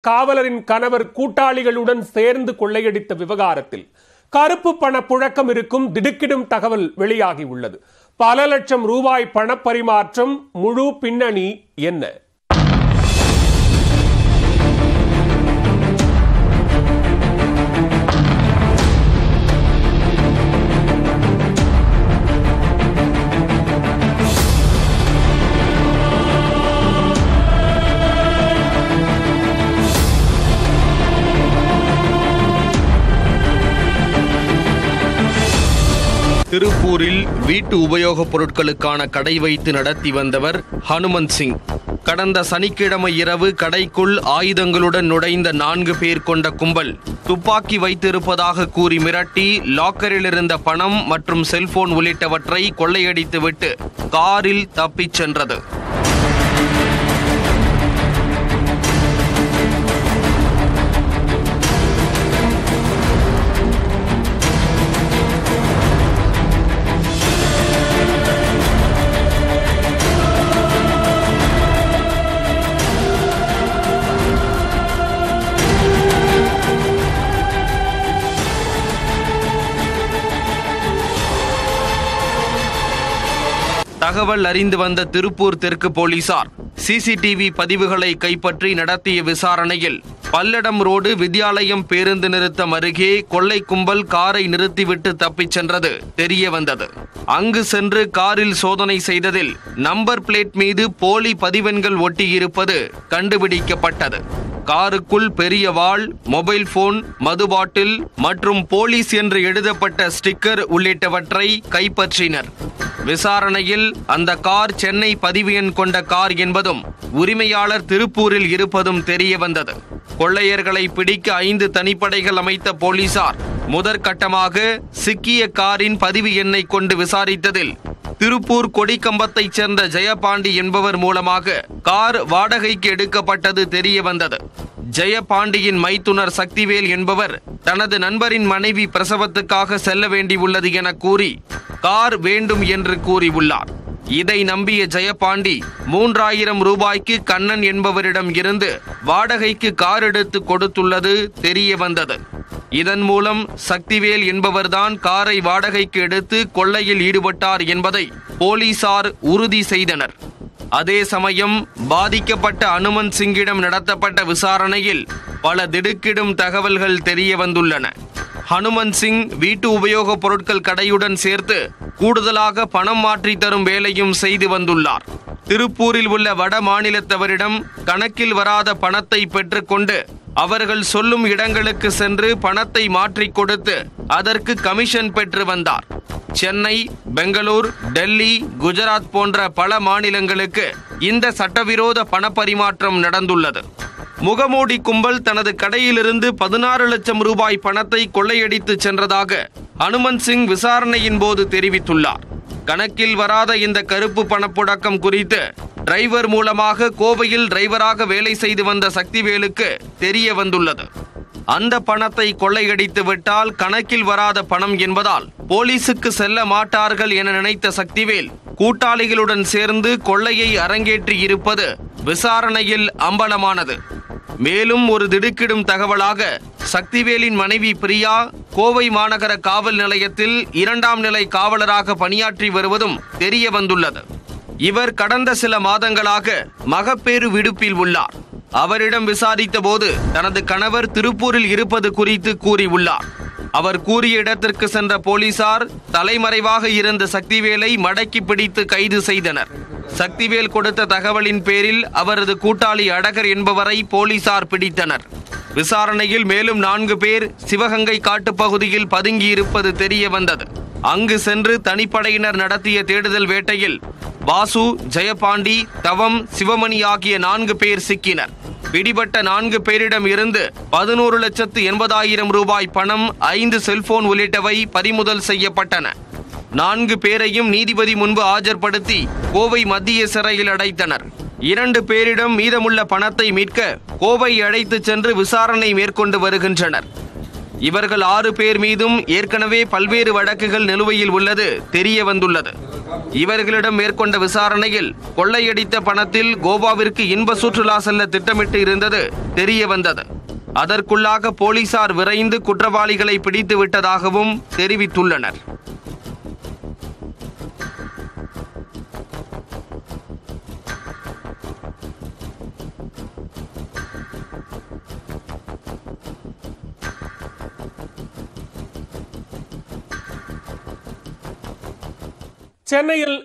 காவலரின் கணவர் கூட்டாளிகளுடன் சேர்ந்து கொள்ளையடித்த விவகாரத்தில் கருப்பு பண புழக்கம் இருக்கும் திடுக்கிடும் தகவல் வெளியாகி உள்ளது. பல லட்சம் ரூபாய் பணப்பரிமாற்றம். முழு பின்னணி என்ன? திருப்பூரில் வீட்டு உபயோகப் பொருட்களுக்கான கடை வைத்து நடத்தி வந்தவர் ஹனுமந்த் சிங். கடந்த சனிக்கிழமை இரவு கடைக்குள் ஆயுதங்களுடன் நுழைந்த 4 பேர் கொண்ட கும்பல் துப்பாக்கி வைத்திருப்பதாக கூறி மிரட்டி லாக்கரில் இருந்த பணம் மற்றும் செல்போன் உள்ளிட்டவற்றை கொள்ளையடித்துவிட்டு காரில் தப்பிச் சென்றது. தகவல் அறிந்து வந்த திருப்பூர் தெற்கு போலீசார் சிசிடிவி பதிவுகளை கைப்பற்றி நடத்திய விசாரணையில் பல்லடம் ரோடு வித்யாலயம் பேருந்து நிறுத்தம் அருகே கொள்ளை கும்பல் காரை நிறுத்திவிட்டு தப்பிச் சென்றது தெரிய வந்தது. அங்கு சென்று காரில் சோதனை செய்ததில் நம்பர் பிளேட் மீது போலி பதிவெண்கள் ஒட்டியிருப்பது கண்டுபிடிக்கப்பட்டது. காருக்குள் பெரிய வாள், மொபைல் போன், மது பாட்டில் மற்றும் போலீஸ் என்று எழுதப்பட்ட ஸ்டிக்கர் உள்ளிட்டவற்றை கைப்பற்றினர். விசாரணையில் அந்த கார் சென்னை பதிவு எண் கொண்ட கார் என்பதும் உரிமையாளர் திருப்பூரில் இருப்பதும் தெரிய வந்தது. கொள்ளையர்களை பிடிக்க 5 தனிப்படைகள் அமைத்த போலீசார் முதற்கட்டமாக சிக்கிய காரின் பதிவு எண்ணை கொண்டு விசாரித்ததில் திருப்பூர் கொடிக்கம்பத்தைச் சேர்ந்த ஜெயபாண்டி என்பவர் மூலமாக கார் வாடகைக்கு எடுக்கப்பட்டது தெரிய வந்தது. ஜெயபாண்டியின் மைத்துனர் சக்திவேல் என்பவர் தனது நண்பரின் மனைவி பிரசவத்துக்காக செல்ல வேண்டியுள்ளது என கூறி கார் வேண்டும் என்று கூறியுள்ளார். இதை நம்பிய ஜெயபாண்டி 3000 ரூபாய்க்கு கண்ணன் என்பவரிடம் இருந்து வாடகைக்கு கார் எடுத்து கொடுத்துள்ளது தெரிய வந்தது. இதன் மூலம் சக்திவேல் என்பவர்தான் காரை வாடகைக்கு எடுத்து கொள்ளையில் ஈடுபட்டார் என்பதை போலீசார் உறுதி செய்தனர். அதே சமயம் பாதிக்கப்பட்ட ஹனுமந்த் சிங்கிடம் நடத்தப்பட்ட விசாரணையில் பல திடுக்கிடும் தகவல்கள் தெரிய வந்துள்ளன. ஹனுமந்த் சிங் வீட்டு உபயோகப் பொருட்கள் கடையுடன் சேர்த்து கூடுதலாக பணம் மாற்றி தரும் வேலையும் செய்து வந்துள்ளார். திருப்பூரில் உள்ள வட மாநிலத்தவரிடம் கணக்கில் வராத பணத்தை பெற்றுக்கொண்டு அவர்கள் சொல்லும் இடங்களுக்கு சென்று பணத்தை மாற்றிக் கொடுத்து அதற்கு கமிஷன் பெற்று வந்தார். சென்னை, பெங்களூர், டெல்லி, குஜராத் போன்ற பல மாநிலங்களுக்கு இந்த சட்டவிரோத பணப்பரிமாற்றம் நடந்துள்ளது. முகமூடி கும்பல் தனது கடையிலிருந்து 16 லட்சம் ரூபாய் பணத்தை கொள்ளையடித்து சென்றதாக ஹனுமந்த் சிங் விசாரணையின் போது தெரிவித்துள்ளார். கணக்கில் வராத இந்த கருப்பு பணப்புழக்கம் குறித்து டிரைவர் மூலமாக கோவையில் டிரைவராக வேலை செய்து வந்த சக்திவேலுக்கு தெரிய வந்துள்ளது. அந்த பணத்தை கொள்ளையடித்து விட்டால் கணக்கில் வராத பணம் என்பதால் போலீசுக்கு செல்ல மாட்டார்கள் என நினைத்த சக்திவேல் கூட்டாளிகளுடன் சேர்ந்து கொள்ளையை அரங்கேற்றி இருப்பது விசாரணையில் அம்பலமானது. மேலும் ஒரு திடுக்கிடும் தகவலாக சக்திவேலின் மனைவி பிரியா கோவை மாநகர காவல் நிலையத்தில் 2ஆம் நிலை காவலராக பணியாற்றி வருவதும் தெரிய வந்துள்ளது. இவர் கடந்த சில மாதங்களாக மகப்பேறு விடுப்பில் உள்ளார். அவரிடம் விசாரித்த போது தனது கணவர் திருப்பூரில் இருப்பது குறித்து கூறியுள்ளார். அவர் கூறிய இடத்திற்கு சென்ற போலீசார் தலைமறைவாக இருந்த சக்திவேலை மடக்கி பிடித்து கைது செய்தனர். சக்திவேல் கொடுத்த தகவலின் பேரில் அவரது கூட்டாளி அழகர் என்பவரை போலீசார் பிடித்தனர். விசாரணையில் மேலும் 4 பேர் சிவகங்கை காட்டுப்பகுதியில் பதுங்கியிருப்பது தெரிய வந்தது. அங்கு சென்று தனிப்படையினர் நடத்திய தேடுதல் வேட்டையில் வாசு, ஜெயபாண்டி, தவம், சிவமணி ஆகிய 4 பேர் சிக்கினர். பிடிபட்ட 4 பேரிடம் இருந்து 11,80,000 ரூபாய் பணம், 5 செல்போன் உள்ளிட்டவை பறிமுதல் செய்யப்பட்டன. 4 பேரையும் நீதிபதி முன்பு ஆஜர்படுத்தி கோவை மத்திய சிறையில் அடைத்தனர். 2 பேரிடம் மீதமுள்ள பணத்தை மீட்க கோவை அழைத்து சென்று விசாரணை மேற்கொண்டு வருகின்றனர். இவர்கள் 6 பேர் மீதும் ஏற்கனவே பல்வேறு வழக்குகள் நிலுவையில் உள்ளது தெரிய வந்துள்ளது. இவர்களிடம் மேற்கொண்ட விசாரணையில் கொள்ளையடித்த பணத்தில் கோவாவிற்கு இன்ப சுற்றுலா செல்ல திட்டமிட்டு இருந்தது தெரிய வந்தது. அதற்குள்ளாக போலீசார் விரைந்து குற்றவாளிகளை பிடித்து விட்டதாகவும் தெரிவித்துள்ளனர். சென்னையில்